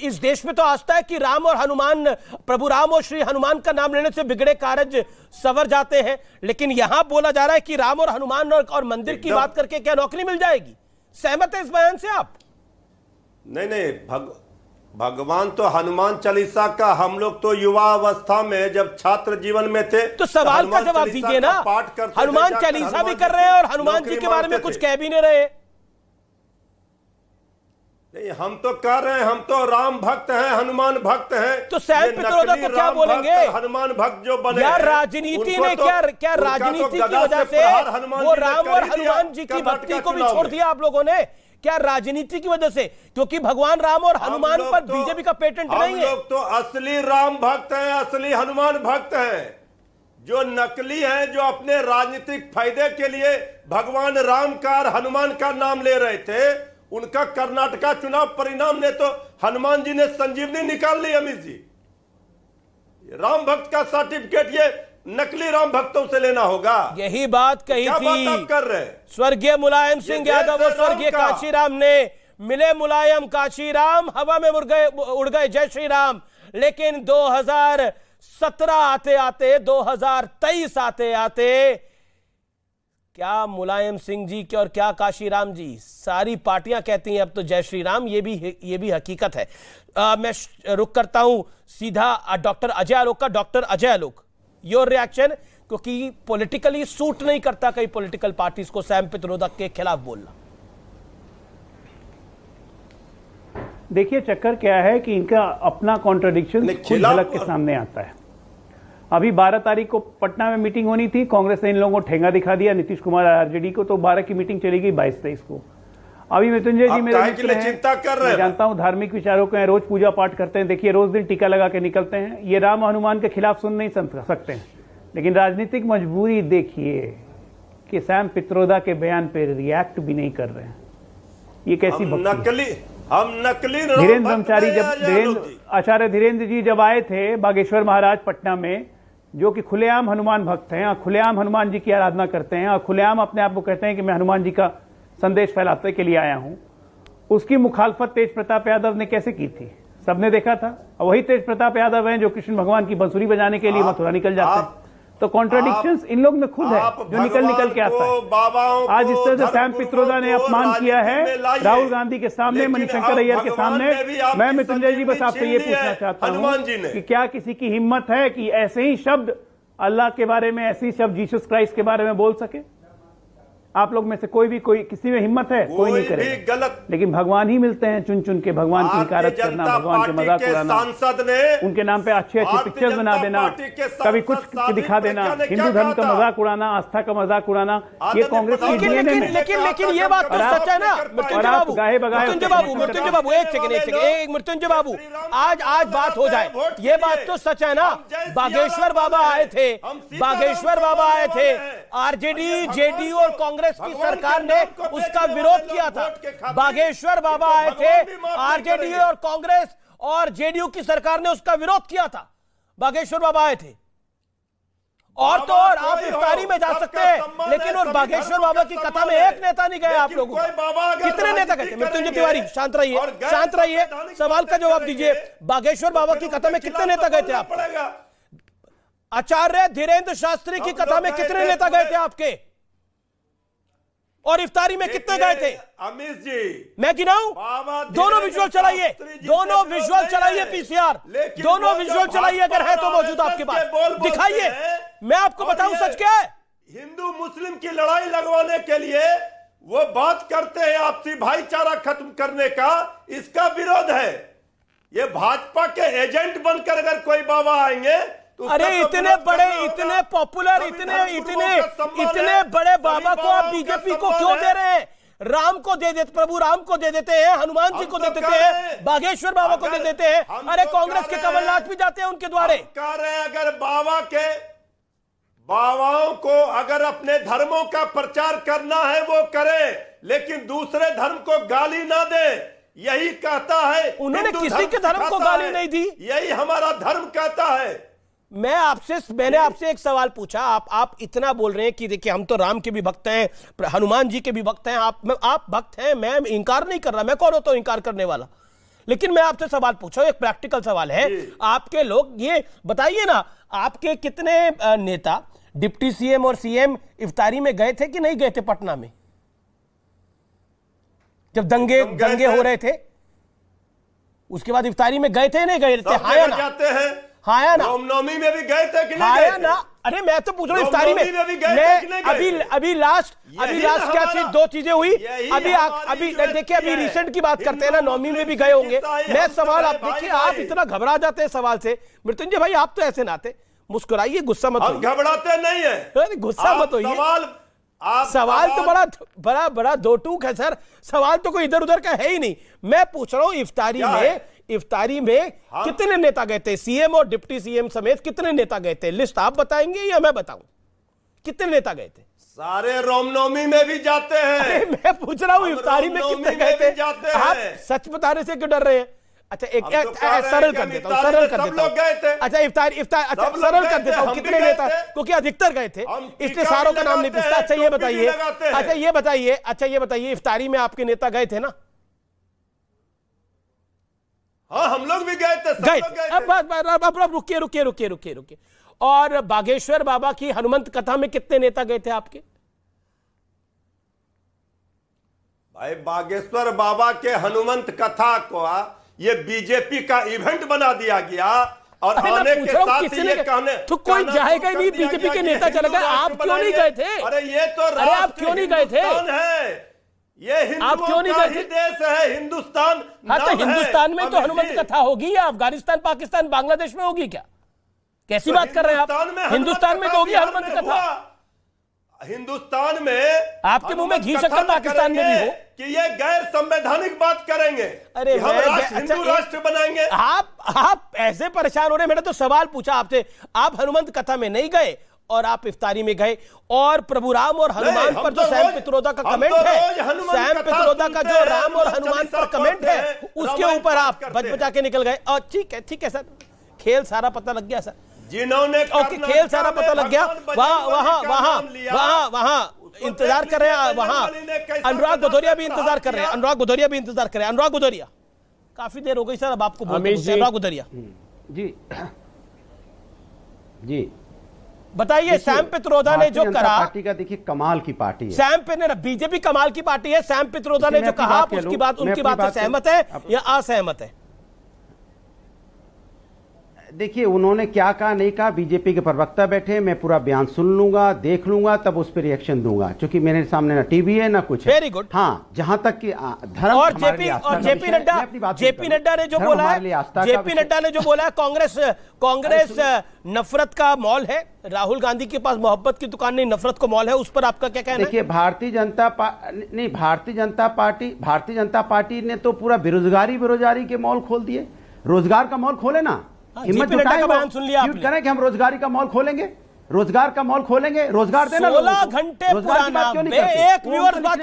इस देश में तो आस्था है कि राम और हनुमान, प्रभु राम और श्री हनुमान का नाम लेने से बिगड़े कार्य सवर जाते हैं, लेकिन यहां बोला जा रहा है कि राम और हनुमान और मंदिर की बात करके क्या नौकरी मिल जाएगी? सहमत है इस बयान से आप? नहीं, भगवान तो हनुमान चालीसा का हम लोग तो युवा अवस्था में जब छात्र जीवन में थे तो सवाल का जवाब दीजिए ना। हनुमान चालीसा भी कर रहे हैं और हनुमान जी के बारे में कुछ कह भी नहीं रहे। नहीं, हम तो कह रहे हैं, हम तो राम भक्त हैं, हनुमान भक्त हैं। तो सैम पित्रोदा को क्या बोलेंगे? हनुमान भक्त जो बने यार राजनीति ने क्या राजनीति की वजह से वो राम और हनुमान जी की भक्ति को भी छोड़ दिया आप लोगों ने? क्या राजनीति की वजह से? क्योंकि भगवान राम और हनुमान पर बीजेपी का पेटेंट नहीं है। हम लोग तो असली राम भक्त हैं, असली हनुमान भक्त हैं। जो नकली हैं, जो अपने राजनीतिक फायदे के लिए भगवान राम का और हनुमान का नाम ले रहे थे, उनका कर्नाटका चुनाव परिणाम ने तो हनुमान जी ने संजीवनी निकाल ली। अमित जी, राम भक्त का सर्टिफिकेट ये नकली राम भक्तों से लेना होगा। यही बात कही क्या थी बात आप कर रहे हैं? स्वर्गीय मुलायम सिंह यादव और स्वर्गीय काशीराम ने। मिले मुलायम काशीराम, हवा में उड़ गए जय श्री राम। लेकिन 2017 आते आते, 2023 आते आते क्या मुलायम सिंह जी की और क्या काशीराम जी, सारी पार्टियां कहती हैं अब तो जय श्री राम। ये भी हकीकत है। मैं रुक करता हूं सीधा डॉक्टर अजय आलोक का। Doctor Ajay Alok, your reaction, क्योंकि पॉलिटिकली सूट नहीं करता कई पॉलिटिकल पार्टीज को सैम पित्रोदा के खिलाफ बोलना। देखिए चक्कर क्या है कि इनका अपना कॉन्ट्रडिक्शन खुद झलक के सामने आता है। अभी 12 तारीख को पटना में मीटिंग होनी थी, कांग्रेस ने इन लोगों को ठेंगा दिखा दिया, नीतीश कुमार आरजेडी को, तो 12 की मीटिंग चली गई 22-23 को। अभी मृत्युंजय जी मेरे चिंता कर रहे हैं, मैं जानता हूं धार्मिक विचारों के हैं, रोज पूजा पाठ करते हैं, देखिए रोज दिन टीका लगा के निकलते हैं। ये राम हनुमान के खिलाफ सुन नहीं सकते हैं, लेकिन राजनीतिक मजबूरी देखिए कि सैम पित्रोदा के बयान पे रिएक्ट भी नहीं कर रहे हैं। ये कैसी नकली धीरेन्द्र ब्रह्मचारी, जब आचार्य धीरेन्द्र जी जब आए थे बागेश्वर महाराज पटना में, जो कि खुलेआम हनुमान भक्त हैं, खुलेआम हनुमान जी की आराधना करते हैं और खुलेआम अपने आप को कहते हैं कि मैं हनुमान जी का संदेश फैलाने के लिए आया हूं, उसकी मुखालफत तेज प्रताप यादव ने कैसे की थी? सबने देखा था। और वही तेज प्रताप यादव हैं जो कृष्ण भगवान की बंसुरी बजाने के लिए मथुरा निकल जाते हैं। तो कॉन्ट्रडिक्शंस इन लोग में खुद है जो निकल के आता है। आज इस तरह से सैम पित्रोदा ने अपमान किया है राहुल गांधी के सामने, मणिशंकर अय्यर के सामने। मैं मृत्युंजय जी बस आपसे ये पूछना चाहता हूं कि क्या किसी की हिम्मत है कि ऐसे ही शब्द अल्लाह के बारे में, ऐसे ही शब्द जीसस क्राइस्ट के बारे में बोल सके? आप लोग में से कोई किसी में हिम्मत है? कोई नहीं करेगा। गलत, लेकिन भगवान ही मिलते हैं चुन चुन के। भगवान की हिकारत करना, भगवान के मजाक उड़ाना, उनके नाम पे अच्छे पिक्चर्स बना देना, कभी कुछ दिखा देना, हिंदू धर्म का मजाक उड़ाना, आस्था का मजाक उड़ाना, ये कांग्रेस की डीएनए में। लेकिन ये बात तो सच है ना मृत्युंजय बाबू, एक सेकंड मृत्युंजय बाबू, आज बात हो जाए। ये बात तो सच है ना, बागेश्वर बाबा आए थे, आरजेडी, जेडीयू और कांग्रेस की सरकार ने उसका विरोध किया था। बागेश्वर बाबा आए थे, आरजेडी और कांग्रेस और जेडीयू की सरकार ने उसका विरोध किया था। बागेश्वर बाबा आए थे। और तो और आप इफ्तारी में जा सकते हैं, लेकिन और बागेश्वर बाबा की कथा में एक नेता नहीं गया। आप लोगों कितने नेता गए? मृत्युंजय तिवारी शांत रहिए, सवाल का जवाब दीजिए। बागेश्वर बाबा की कथा में कितने नेता गए थे आप? आचार्य धीरेन्द्र शास्त्री की कथा में कितने नेता गए थे आपके? और इफ्तारी में कितने गए थे? अमित जी मैं गिनाऊं? दोनों विजुअल चलाइए, पीसीआर, दोनों विजुअल चलाइए अगर है तो मौजूद आपके पास, दिखाइए। मैं आपको बताऊं सच क्या है। हिंदू मुस्लिम की लड़ाई लगवाने के लिए वो बात करते हैं आपसी भाईचारा खत्म करने का, इसका विरोध है। ये भाजपा के एजेंट बनकर अगर कोई बाबा आएंगे तो अरे इतने बड़े, इतने पॉपुलर, इतने बड़े बाबा को आप बीजेपी को क्यों दे रहे हैं? राम को दे देते, प्रभु राम को दे देते हैं, हनुमान जी को दे देते हैं, बागेश्वर बाबा को दे देते हैं। अरे कांग्रेस के कमलनाथ भी जाते हैं उनके द्वारे। कह रहे हैं अगर बाबाओं को अगर अपने धर्मों का प्रचार करना है वो करे, लेकिन दूसरे धर्म को गाली ना दे, यही कहता है। उन्होंने किसी के धर्म को गाली नहीं दी, यही हमारा धर्म कहता है। मैंने आपसे एक सवाल पूछा, आप इतना बोल रहे हैं कि देखिए हम तो राम के भी भक्त हैं, हनुमान जी के भी भक्त हैं, आप भक्त हैं, मैं इंकार नहीं कर रहा, मैं कौन होता हूं इंकार करने वाला। लेकिन मैं आपसे सवाल पूछा हूं, एक प्रैक्टिकल सवाल है। आपके लोग ये बताइए ना, आपके कितने नेता डिप्टी सीएम और सीएम इफ्तारी में गए थे कि नहीं गए थे पटना में, जब दंगे हो रहे थे? उसके बाद इफ्तारी में गए थे नहीं गए थे? हाँ या ना? जाते हैं। हाँ या ना? रामनवमी में भी गए थे कि नहीं हाँ गए या ना? अरे मैं तो पूछ रहा हूँ इफ्तारी में मैं अभी लास्ट क्या चीज, दो चीजें हुई अभी देखिए, अभी रिसेंट की बात करते हैं ना, नवमी में भी गए होंगे। मैं सवाल, आप देखिए आप इतना घबरा जाते हैं सवाल से। मृत्युंजय भाई आप तो ऐसे नाते, मुस्कुराइए, गुस्सा मत होइए। घबराते नहीं है, गुस्सा मत होइए। सवाल तो बड़ा दो टूक है सर, सवाल तो कोई इधर उधर का है ही नहीं। मैं पूछ रहा हूं इफ्तारी में कितने नेता गए थे? सीएम और डिप्टी सीएम समेत कितने नेता गए थे? लिस्ट आप बताएंगे या मैं बताऊं? कितने नेता गए थे? सारे रामनवमी में भी जाते हैं। अरे मैं पूछ रहा हूं इफ्तारी में कितने गए थे? आप सच बताने से क्यों डर रहे हैं? अच्छा एक सरल कर देता हूं, सरल कर देता हूं। अच्छा इफ्तार अच्छा सरल कर देता हूं, कितने नेता? क्योंकि अधिकतर गए थे इसलिए सारों का नाम नहीं पूछता। अच्छा ये बताइए इफ्तारी में आपके नेता गए थे ना? हाँ हम लोग भी गए थे। अब रुकिए। और बागेश्वर बाबा की हनुमंत कथा में कितने नेता गए थे आपके? भाई बागेश्वर बाबा के हनुमंत कथा को ये बीजेपी का इवेंट बना दिया गया और आने के साथ ये कहने तो कोई जाएगा ही नहीं, बीजेपी के नेता चले गए, आप क्यों नहीं गए थे? अरे ये तो आप क्यों नहीं गए थे? ये हिंदुओं का ही देश है हिंदुस्तान। हाँ तो हिंदुस्तान में तो हनुमंत कथा होगी या अफगानिस्तान, पाकिस्तान, बांग्लादेश में होगी क्या? कैसी बात कर रहे हैं आप? हिंदुस्तान में तो होगी हनुमंत कथा। हिंदुस्तान में आपके मुंह में घी शक्कर पाकिस्तान में भी हो कि ये गैर संवैधानिक बात करेंगे। अरे हम हिंदू राष्ट्र बनाएंगे। आप ऐसे परेशान हो रहे। मैंने तो सवाल पूछा आपसे, आप हनुमंत कथा में नहीं गए और आप इफ्तारी में गए। और प्रभु राम और हनुमान पर जो सैम पित्रोदा का कमेंट है, सैम पित्रोदा का जो राम और हनुमान पर कमेंट है, उसके ऊपर आप बच के निकल गए। और ठीक है सर, खेल सारा पता लग गया सर, जिन्होंने खेल सारा पता लग गया। वहां इंतजार कर रहे हैं, वहां अनुराग भदौरिया भी इंतजार कर रहे हैं। अनुराग भदौरिया काफी देर हो गई सर, अब आपको अनुराग भदौरिया जी बताइए। सैम पित्रोदा ने जो कहा, पार्टी का देखिए कमाल की पार्टी है। सैम पे बीजेपी कमाल की पार्टी है। सैम पित्रोदा ने जो कहा, उनकी बात से सहमत है या असहमत है? देखिए उन्होंने क्या कहा नहीं कहा, बीजेपी के प्रवक्ता बैठे, मैं पूरा बयान सुन लूंगा, देख लूंगा, तब उस पर रिएक्शन दूंगा, क्योंकि मेरे सामने ना टीवी है ना कुछ है। Very good. हाँ जहां तक कि धर्म और जेपी नड्डा ने जो बोला है, कांग्रेस नफरत का मॉल है, राहुल गांधी के पास मोहब्बत की दुकान नहीं नफरत को मॉल है, उस पर आपका क्या कहना है? देखिए भारतीय जनता पार्टी ने तो पूरा बेरोजगारी के मॉल खोल दिए। रोजगार का मॉल खोले ना, हिम्मत जुटाएं, सुन लिया आपने, करें कि हम रोजगारी का मॉल खोलेंगे, रोजगार देना, 16 घंटे पुराना। एक व्यूअर्स बात